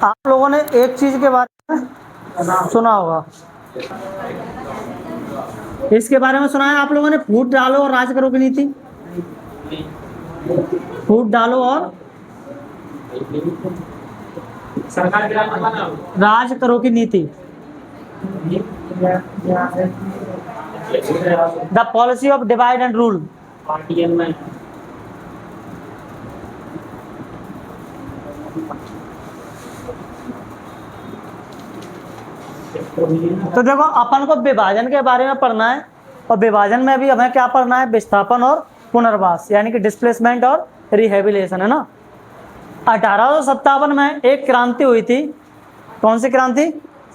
आप लोगों ने एक चीज के बारे में सुना होगा, इसके बारे में सुना है आप लोगों ने, फूट डालो और राज करो की नीति। फूट डालो और राज करो की नीति, the policy of divide and rule. तो देखो अपन को विभाजन के बारे में पढ़ना है, और विभाजन में भी हमें क्या पढ़ना है, विस्थापन और पुनर्वास, यानी कि डिस्प्लेसमेंट और रिहेबिलिटेशन, है ना। 1857 में एक क्रांति हुई थी। कौन सी क्रांति?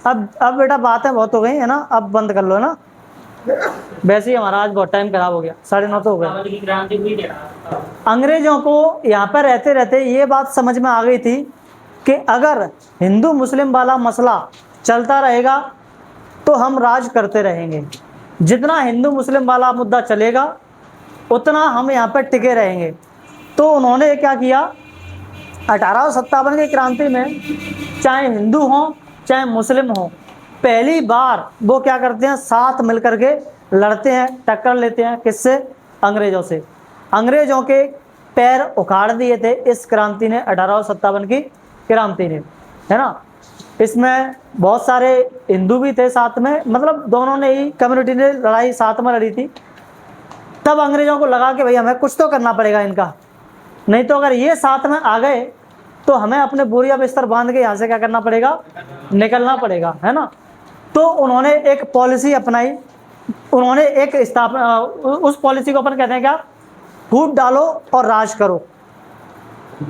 अब बेटा बातें बहुत हो गई है ना, अब बंद कर लो ना, वैसे ही हमारा आज बहुत टाइम खराब हो गया, 9:30 तो हो गया। अंग्रेजों को यहाँ पर रहते रहते ये बात समझ में आ गई थी कि अगर हिंदू मुस्लिम वाला मसला चलता रहेगा तो हम राज करते रहेंगे। जितना हिंदू मुस्लिम वाला मुद्दा चलेगा उतना हम यहाँ पर टिके रहेंगे। तो उन्होंने क्या किया, 1857 की क्रांति में चाहे हिंदू हों चाहे मुस्लिम हों, पहली बार वो क्या करते हैं, साथ मिलकर के लड़ते हैं, टक्कर लेते हैं। किससे? अंग्रेजों से। अंग्रेजों के पैर उखाड़ दिए थे इस क्रांति ने, 1857 की क्रांति ने, है ना। इसमें बहुत सारे हिंदू भी थे साथ में, मतलब दोनों ने ही कम्युनिटी ने लड़ाई साथ में लड़ी थी। तब अंग्रेजों को लगा कि भाई हमें कुछ तो करना पड़ेगा इनका, नहीं तो अगर ये साथ में आ गए तो हमें अपने बोरिया बिस्तर बांध के यहाँ से क्या करना पड़ेगा, निकलना पड़ेगा, है ना। तो उन्होंने एक पॉलिसी अपनाई, उन्होंने एक स्थापना, उस पॉलिसी को अपन कहते हैं क्या, फूट डालो और राज करो।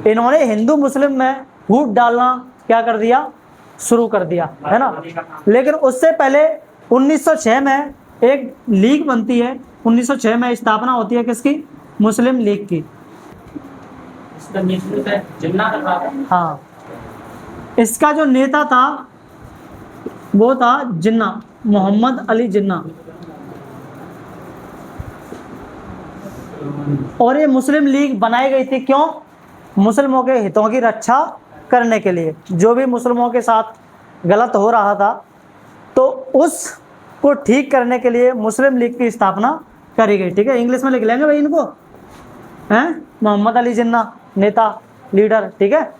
इन्होंने हिंदू मुस्लिम में फूट डालना क्या कर दिया, शुरू कर दिया, है ना। लेकिन उससे पहले 1906 में एक लीग बनती है, 1906 में स्थापना होती है किसकी, मुस्लिम लीग की। हाँ, इसका जो नेता था वो था जिन्ना, मोहम्मद अली जिन्ना। और ये मुस्लिम लीग बनाई गई थी क्यों? मुस्लिमों के हितों की रक्षा करने के लिए। जो भी मुस्लिमों के साथ गलत हो रहा था तो उसको ठीक करने के लिए मुस्लिम लीग की स्थापना करी गई। ठीक है, इंग्लिश में लिख लेंगे भाई इनको, हैं, मोहम्मद अली जिन्ना, नेता, लीडर, ठीक है।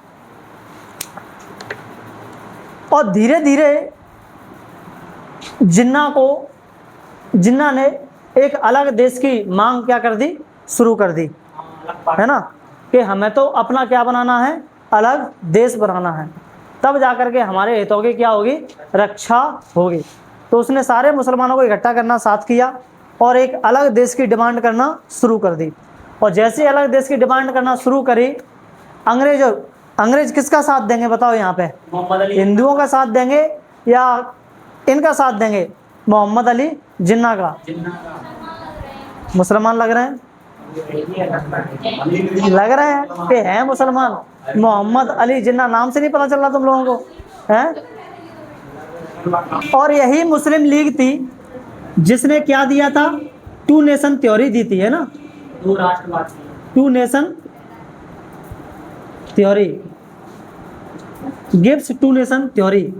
और धीरे धीरे जिन्ना ने एक अलग देश की मांग क्या कर दी, शुरू कर दी, है ना, कि हमें तो अपना क्या बनाना है, अलग देश बनाना है, तब जाकर के हमारे हितों की क्या होगी, रक्षा होगी। तो उसने सारे मुसलमानों को इकट्ठा करना साथ किया और एक अलग देश की डिमांड करना शुरू कर दी। और जैसे ही अलग देश की डिमांड करना शुरू करी, अंग्रेज किसका साथ देंगे बताओ यहाँ पे, हिंदुओं का साथ देंगे या इनका साथ देंगे, मोहम्मद अली जिन्ना का। मुसलमान लग रहे हैं, लग रहे हैं कि हैं मुसलमान। मोहम्मद अली जिन्ना नाम से नहीं पता चल रहा तुम लोगों को, हैं? और यही मुस्लिम लीग थी जिसने क्या दिया था, 2 नेशन थ्योरी दी थी, है ना, 2 nation theory, gives 2 nation theory.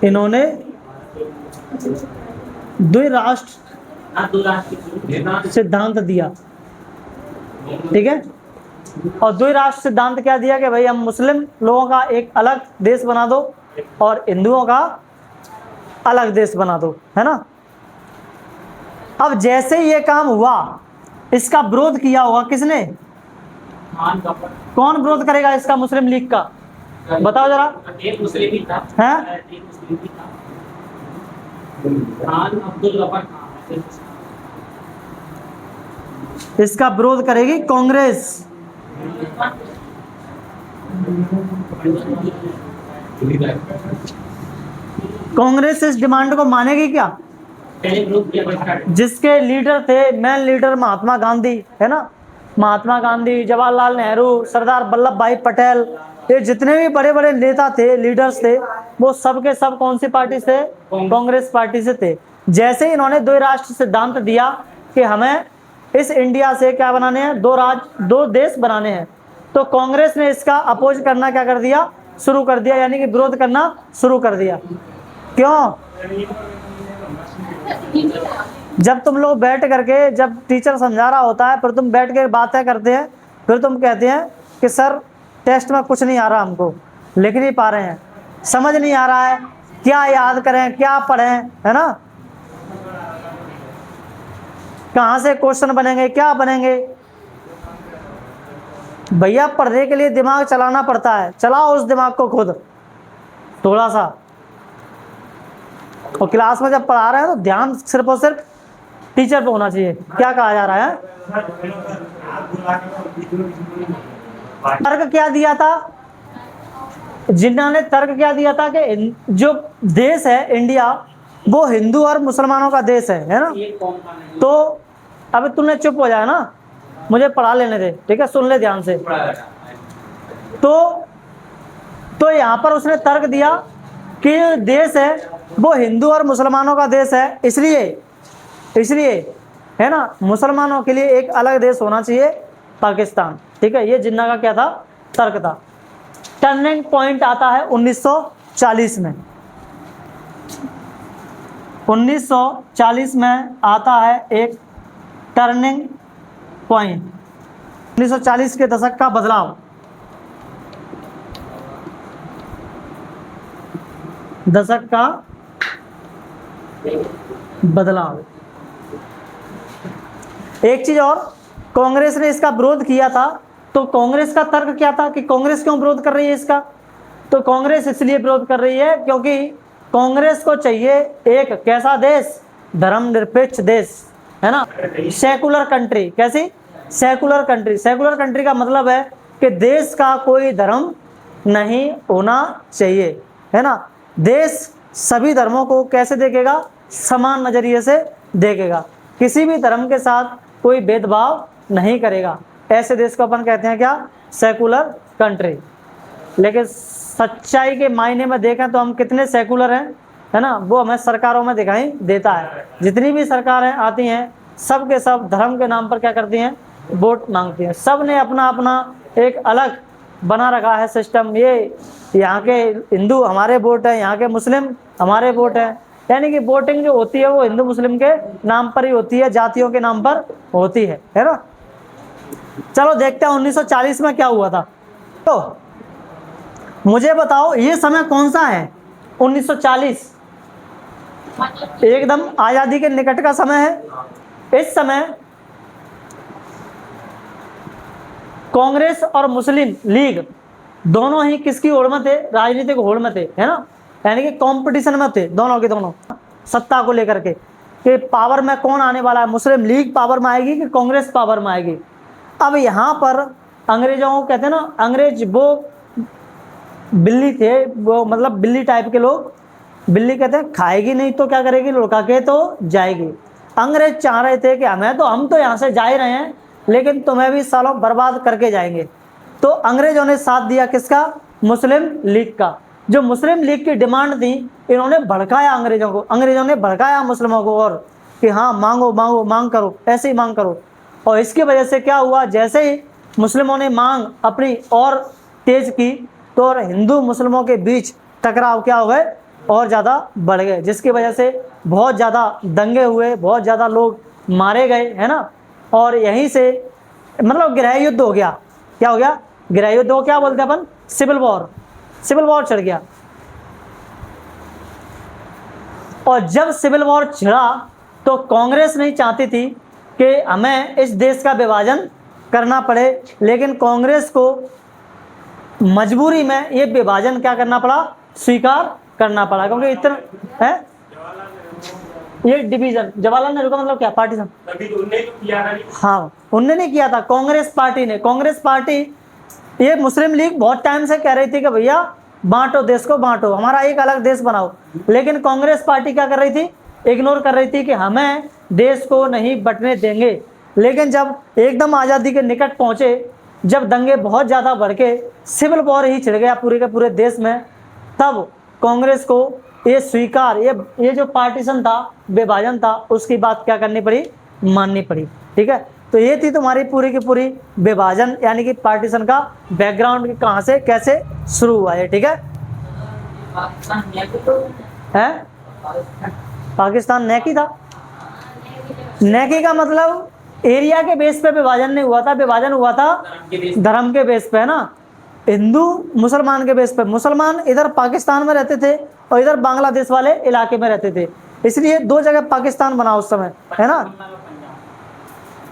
इन्होंने द्विराष्ट्र सिद्धांत दिया, ठीक है। और द्विराष्ट्र सिद्धांत क्या दिया कि भाई हम मुस्लिम लोगों का एक अलग देश बना दो और हिंदुओं का अलग देश बना दो, है ना। अब जैसे ये काम हुआ, इसका विरोध किया होगा किसने, कौन विरोध करेगा इसका, मुस्लिम लीग का, बताओ जरा, एक मुस्लिम ही था, हैं? इसका विरोध करेगी कांग्रेस। कांग्रेस इस डिमांड को मानेगी क्या? जिसके लीडर थे, मेन लीडर महात्मा गांधी, है ना, महात्मा गांधी, जवाहरलाल नेहरू, सरदार वल्लभ भाई पटेल, ये जितने भी बड़े बड़े नेता थे, लीडर्स थे, वो सब के सब कौन सी पार्टी से, कांग्रेस पार्टी से थे। जैसे इन्होंने द्विराष्ट्र सिद्धांत दिया कि हमें इस इंडिया से क्या बनाने हैं, 2 देश बनाने हैं, तो कांग्रेस ने इसका अपोज करना क्या कर दिया, शुरू कर दिया, यानी कि विरोध करना शुरू कर दिया। क्यों? जब तुम लोग बैठ करके, जब टीचर समझा रहा होता है, फिर तुम बैठ के बातें करते हैं, फिर तुम कहते हैं कि सर टेस्ट में कुछ नहीं आ रहा, हमको लिख नहीं पा रहे हैं, समझ नहीं आ रहा है, क्या याद करें, क्या पढ़ें, है ना, कहाँ से क्वेश्चन बनेंगे, क्या बनेंगे। भैया पढ़ने के लिए दिमाग चलाना पड़ता है, चलाओ उस दिमाग को खुद थोड़ा सा। और क्लास में जब पढ़ा रहे हैं तो ध्यान सिर्फ और सिर्फ टीचर पे होना चाहिए। क्या कहा जा रहा है? तर्क क्या दिया था? जिन्ना ने तर्क क्या दिया था कि जो देश है इंडिया, वो हिंदू और मुसलमानों का देश है ना। तो अब तुमने चुप हो जाए ना, मुझे पढ़ा लेने दे, ठीक है, सुन ले ध्यान से। तो यहाँ पर उसने तर्क दिया कि देश है वो हिंदू और मुसलमानों का देश है, इसलिए है ना, मुसलमानों के लिए एक अलग देश होना चाहिए, पाकिस्तान, ठीक है। ये जिन्ना का क्या था? तर्क था। टर्निंग पॉइंट आता है 1940 में। 1940 में आता है एक टर्निंग पॉइंट, 1940 के दशक का बदलाव। दशक का बदलाव। एक चीज और, कांग्रेस ने इसका विरोध किया था, तो कांग्रेस का तर्क क्या था कि कांग्रेस क्यों विरोध कर रही है इसका? तो कांग्रेस इसलिए विरोध कर रही है क्योंकि कांग्रेस को चाहिए एक कैसा देश? धर्मनिरपेक्ष देश, है ना, सेकुलर कंट्री। कैसी? Secular country. सेकुलर कंट्री का मतलब है कि देश का कोई धर्म नहीं होना चाहिए, है ना। देश सभी धर्मों को कैसे देखेगा? समान नजरिए से देखेगा, किसी भी धर्म के साथ कोई भेदभाव नहीं करेगा। ऐसे देश को अपन कहते हैं क्या? Secular country. लेकिन सच्चाई के मायने में देखें तो हम कितने सेकुलर हैं, है ना, वो हमें सरकारों में दिखाई देता है। जितनी भी सरकारें आती हैं, सब के सब धर्म के नाम पर क्या करती हैं? वोट मांगती हैं। सब ने अपना अपना एक अलग बना रखा है सिस्टम। ये यहाँ के हिंदू हमारे वोट है, यहाँ के मुस्लिम हमारे वोट है, यानी कि वोटिंग जो होती है वो हिंदू मुस्लिम के नाम पर ही होती है, जातियों के नाम पर होती है ना। चलो देखते हैं 1940 में क्या हुआ था। तो मुझे बताओ ये समय कौन सा है? 1940 एकदम आजादी के निकट का समय है। इस समय कांग्रेस और मुस्लिम लीग दोनों ही किसकी होड़ में थे? राजनीतिक होड़ में थे, है ना, यानी कि कंपटीशन में थे दोनों के दोनों, सत्ता को लेकर के कि पावर में कौन आने वाला है, मुस्लिम लीग पावर में आएगी कि कांग्रेस पावर में आएगी। अब यहाँ पर अंग्रेजों को कहते हैं ना, अंग्रेज वो बिल्ली थे, वो मतलब बिल्ली टाइप के लोग। बिल्ली कहते हैं खाएगी नहीं तो क्या करेगी? लुढ़का के तो जाएगी। अंग्रेज चाह रहे थे कि हम तो यहाँ से जा ही रहे हैं, लेकिन तुम्हें भी सालों बर्बाद करके जाएंगे। तो अंग्रेजों ने साथ दिया किसका? मुस्लिम लीग का। जो मुस्लिम लीग की डिमांड थी, इन्होंने भड़काया अंग्रेजों को, अंग्रेजों ने भड़काया मुस्लिमों को, और कि हाँ मांगो मांगो, मांग करो, ऐसे ही मांग करो। और इसकी वजह से क्या हुआ? जैसे ही मुस्लिमों ने मांग अपनी और तेज की, तो हिंदू मुस्लिमों के बीच टकराव क्या हो गए? और ज़्यादा बढ़ गए, जिसकी वजह से बहुत ज़्यादा दंगे हुए, बहुत ज़्यादा लोग मारे गए, है ना। और यहीं से मतलब गृह युद्ध हो गया। क्या हो गया? गृह युद्ध हो, क्या बोलते हैं अपन? Civil war. सिविल वॉर चढ़ गया। और जब सिविल वॉर छिड़ा तो कांग्रेस नहीं चाहती थी कि हमें इस देश का विभाजन करना पड़े, लेकिन कांग्रेस को मजबूरी में ये विभाजन क्या करना पड़ा? स्वीकार करना पड़ा, क्योंकि इतना है ये डिवीजन। जवाहरलाल नेहरू का मतलब क्या? पार्टीशन। हाँ, उनने नहीं किया था, कांग्रेस पार्टी ने। कांग्रेस पार्टी, ये मुस्लिम लीग बहुत टाइम से कह रही थी कि भैया बांटो देश को, बांटो, हमारा एक अलग देश बनाओ। लेकिन कांग्रेस पार्टी क्या कर रही थी? इग्नोर कर रही थी कि हमें देश को नहीं बंटने देंगे। लेकिन जब एकदम आज़ादी के निकट पहुंचे, जब दंगे बहुत ज़्यादा बढ़ के सिविल वॉर ही छिड़ गया पूरे के पूरे देश में, तब कांग्रेस को ये स्वीकार, ये जो पार्टीशन था, विभाजन था, उसकी बात क्या करनी पड़ी? माननी पड़ी, ठीक है। तो ये थी तुम्हारी पूरी की पूरी विभाजन यानी कि पार्टीशन का बैकग्राउंड, कहाँ से कैसे शुरू हुआ है। ठीक है, पाकिस्तान नेकी था। नेकी का मतलब एरिया के बेस पे विभाजन नहीं हुआ था, विभाजन हुआ था धर्म के बेस पे, है ना, हिंदू मुसलमान के बेस पे। मुसलमान इधर पाकिस्तान में रहते थे और इधर बांग्लादेश वाले इलाके में रहते थे, इसलिए दो जगह पाकिस्तान बना उस समय, है ना।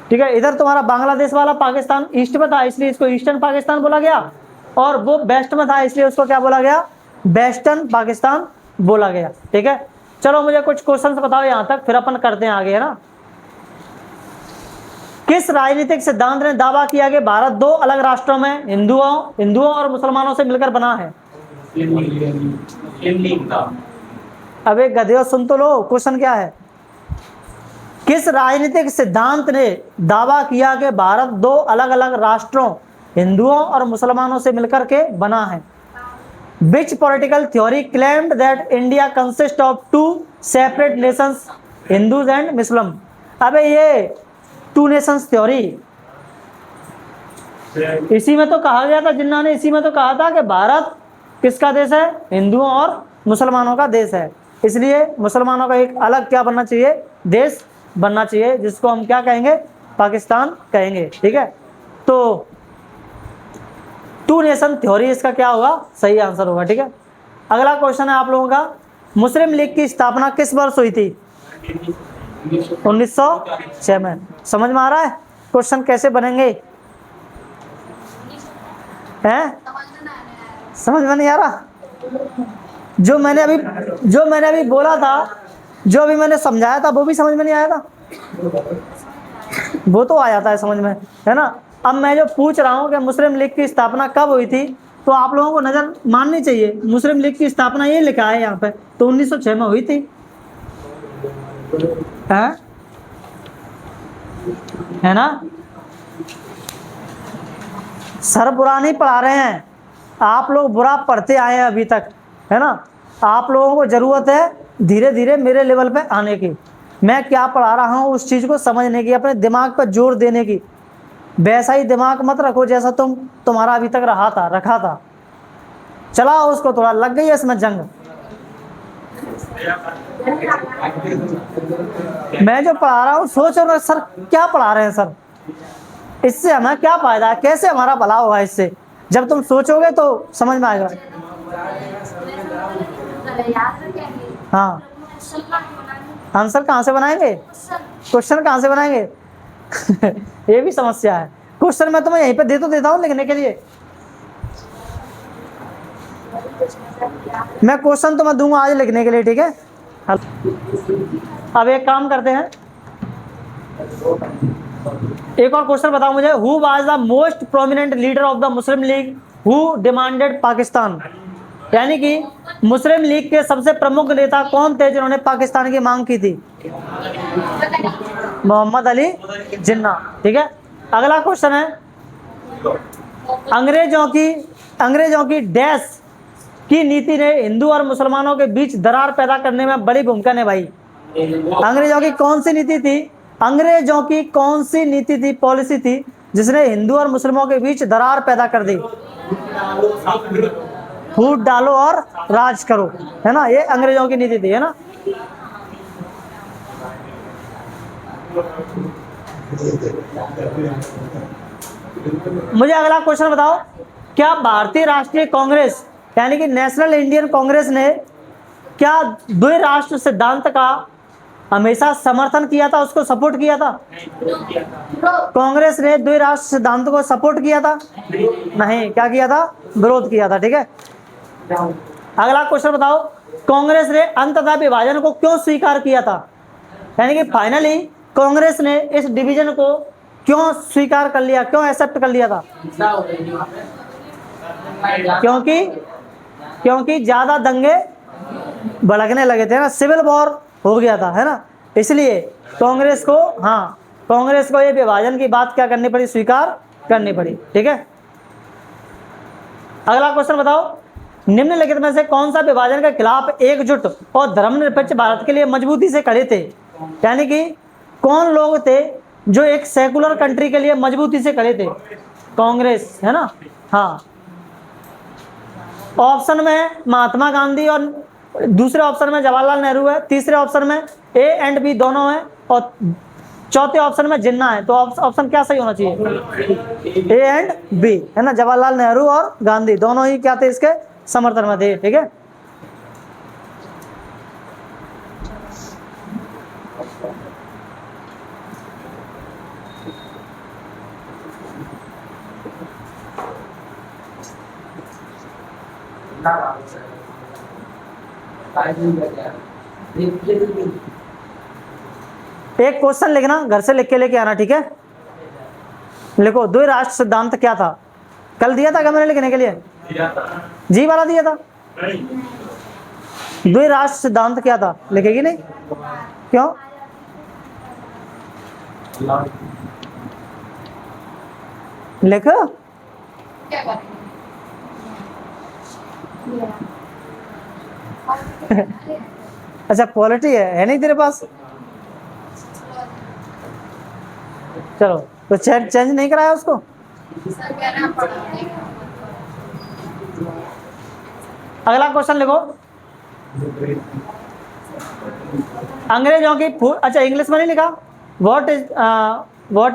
ठीक है, इधर तुम्हारा बांग्लादेश वाला पाकिस्तान ईस्ट में था, इसलिए इसको ईस्टर्न पाकिस्तान बोला गया, और वो वेस्ट में था, इसलिए उसको क्या बोला गया, वेस्टर्न पाकिस्तान बोला गया। ठीक है, चलो मुझे कुछ क्वेश्चंस बताओ यहाँ तक, फिर अपन करते हैं आगे, है ना। किस राजनीतिक सिद्धांत ने दावा किया कि भारत दो अलग राष्ट्रों में हिंदुओं और मुसलमानों से मिलकर बना है? अबे गधेओ सुन तो लो, क्वेश्चन क्या है। किस राजनीतिक सिद्धांत ने दावा किया कि भारत दो अलग अलग राष्ट्रों हिंदुओं और मुसलमानों से मिलकर के बना है? Which political theory claimed that India consists of two separate nations, Hindus and Muslim? अबे ये टू नेशंस थ्योरी, इसी में तो कहा गया था, जिन्ना ने इसी में तो कहा था कि भारत किसका देश है, हिंदुओं और मुसलमानों का देश है, इसलिए मुसलमानों का एक अलग क्या बनना चाहिए, देश बनना चाहिए, जिसको हम क्या कहेंगे, पाकिस्तान कहेंगे। ठीक है, तो टू नेशन थ्योरी इसका क्या होगा, सही आंसर होगा। ठीक है, अगला क्वेश्चन है आप लोगों का, मुस्लिम लीग की स्थापना किस वर्ष हुई थी? 1906 में। समझ में आ रहा है क्वेश्चन कैसे बनेंगे, हैं? समझ में नहीं आ रहा? जो मैंने अभी बोला था, जो अभी मैंने समझाया था, वो भी समझ में नहीं आया था? वो तो आ जाता है समझ में, है ना। अब मैं जो पूछ रहा हूँ कि मुस्लिम लीग की स्थापना कब हुई थी, तो आप लोगों को नजर माननी चाहिए, मुस्लिम लीग की स्थापना ये लिखा है यहाँ पे, तो 1906 में हुई थी, है ना। सर बुरा नहीं पढ़ा रहे हैं, आप लोग बुरा पढ़ते आए हैं अभी तक, है ना। आप लोगों को जरूरत है धीरे धीरे मेरे लेवल पे आने की, मैं क्या पढ़ा रहा हूँ उस चीज को समझने की, अपने दिमाग पर जोर देने की। वैसा ही दिमाग मत रखो जैसा तुम्हारा अभी तक रखा था। चलाओ उसको, थोड़ा लग गई है इसमें जंग। मैं जो पढ़ा रहा हूँ सोच रहा सर क्या पढ़ा रहे हैं सर, इससे हमें क्या फायदा है, कैसे हमारा भला होगा इससे, जब तुम सोचोगे तो समझ में आएगा। हाँ, आंसर कहाँ से बनाएंगे, क्वेश्चन कहाँ से बनाएंगे ये भी समस्या है। क्वेश्चन मैं तुम्हें यहीं पे देता हूँ लिखने के लिए, मैं क्वेश्चन तुम्हें दूंगा आज लिखने के लिए। ठीक है, अब एक काम करते हैं, एक और क्वेश्चन बताओ मुझे, who was the most prominent leader of the Muslim league who demanded Pakistan? यानी कि मुस्लिम लीग के सबसे प्रमुख नेता कौन थे जिन्होंने पाकिस्तान की मांग की थी? मोहम्मद अली जिन्ना। ठीक है, अगला क्वेश्चन है, अंग्रेजों की डैश की नीति ने हिंदू और मुसलमानों के बीच दरार पैदा करने में बड़ी भूमिका निभाई? अंग्रेजों की कौन सी नीति थी, अंग्रेजों की कौन सी नीति थी, पॉलिसी थी, जिसने हिंदू और मुस्लिमों के बीच दरार पैदा कर दी? फूट डालो और राज करो, है ना, ये अंग्रेजों की नीति थी, है ना। मुझे अगला क्वेश्चन बताओ, क्या भारतीय राष्ट्रीय कांग्रेस यानी कि नेशनल इंडियन कांग्रेस ने क्या द्विराष्ट्र सिद्धांत का हमेशा समर्थन किया था, उसको सपोर्ट किया था? कांग्रेस ने द्विराष्ट्र सिद्धांत को सपोर्ट किया था? नहीं, क्या किया था, विरोध किया था। ठीक है, अगला क्वेश्चन बताओ, कांग्रेस ने अंततः विभाजन को क्यों स्वीकार किया था? यानी कि फाइनली कांग्रेस ने इस डिवीजन को क्यों स्वीकार कर लिया, क्यों एक्सेप्ट कर लिया था? क्योंकि ज्यादा दंगे भड़कने लगे थे ना, सिविल वॉर हो गया था, है ना, इसलिए कांग्रेस को ये विभाजन की बात क्या करनी पड़ी, स्वीकार करनी पड़ी। ठीक है, अगला क्वेश्चन बताओ, निम्नलिखित में से कौन सा विभाजन के खिलाफ एकजुट और धर्मनिरपेक्ष भारत के लिए मजबूती से खड़े थे? यानी कि कौन लोग थे जो एक सेकुलर कंट्री के लिए मजबूती से खड़े थे, कांग्रेस, है ना। हाँ, ऑप्शन में महात्मा गांधी और दूसरे ऑप्शन में जवाहरलाल नेहरू है, तीसरे ऑप्शन में ए एंड बी दोनों है, और चौथे ऑप्शन में जिन्ना है। तो ऑप्शन क्या सही होना चाहिए? ए एंड बी, है ना। जवाहरलाल नेहरू और गांधी दोनों ही क्या थे? इसके समर्थन में थे, ठीक है। एक क्वेश्चन लिखना, घर से लिख के लेके आना, ठीक है। लिखो, द्विराष्ट्र सिद्धांत क्या था? कल दिया था क्या मैंने लिखने के लिए? जी वाला दिया था। द्विराष्ट्र सिद्धांत क्या था? लिखेगी नहीं? क्यों? लिखो। अच्छा, पॉलिटी है नहीं तेरे पास? चलो, तो चेंज नहीं कराया उसको? अगला क्वेश्चन लिखो। अंग्रेजों की अच्छा, इंग्लिश में नहीं लिखा। What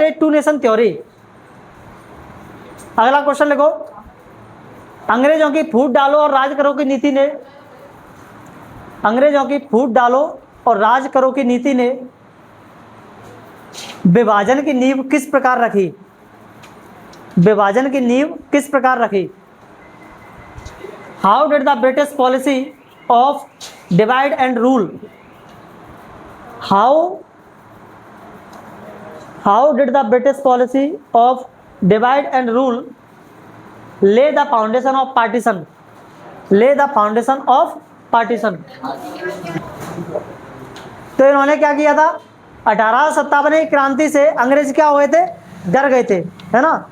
is two nation theory? अगला क्वेश्चन लिखो। अंग्रेजों की फूट डालो और राज करो की नीति ने, अंग्रेजों की फूट डालो और राज करो की नीति ने विभाजन की नींव किस प्रकार रखी? विभाजन की नींव किस प्रकार रखी? How did the British policy of divide and rule, how did the British policy of divide and rule lay the foundation of partition, lay the foundation of partition? तो इन्होंने क्या किया था? 1857 की क्रांति से अंग्रेज क्या हुए थे? डर गए थे, है ना।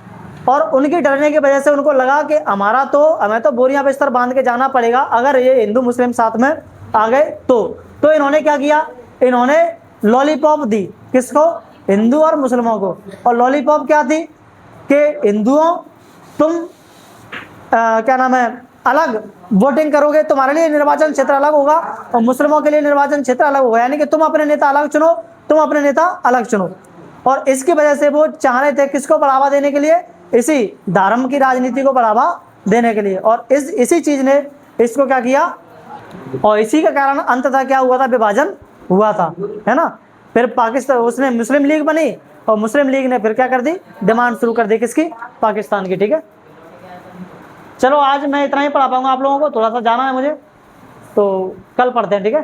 और उनकी डरने की वजह से उनको लगा कि हमें तो बोरियां बिस्तर बांध के जाना पड़ेगा अगर ये हिंदू मुस्लिम साथ में आ गए तो इन्होंने क्या किया? इन्होंने लॉलीपॉप दी। किसको? हिंदू और मुस्लिमों को। और लॉलीपॉप क्या थी? कि हिंदुओं तुम क्या नाम है, अलग वोटिंग करोगे, तुम्हारे लिए निर्वाचन क्षेत्र अलग होगा और मुस्लिमों के लिए निर्वाचन क्षेत्र अलग होगा, यानी कि तुम अपने नेता अलग चुनो, तुम अपने नेता अलग चुनो। और इसकी वजह से वो चाह रहे थे किसको बढ़ावा देने के लिए? इसी धर्म की राजनीति को बढ़ावा देने के लिए। और इसी चीज ने इसको क्या किया, और इसी के कारण अंततः क्या हुआ था? विभाजन हुआ था, है ना। फिर पाकिस्तान, उसने मुस्लिम लीग बनी और मुस्लिम लीग ने फिर क्या कर दी? डिमांड शुरू कर दी, किसकी? पाकिस्तान की, ठीक है। चलो, आज मैं इतना ही पढ़ा पाऊंगा आप लोगों को, थोड़ा सा जाना है मुझे, तो कल पढ़ते हैं, ठीक है।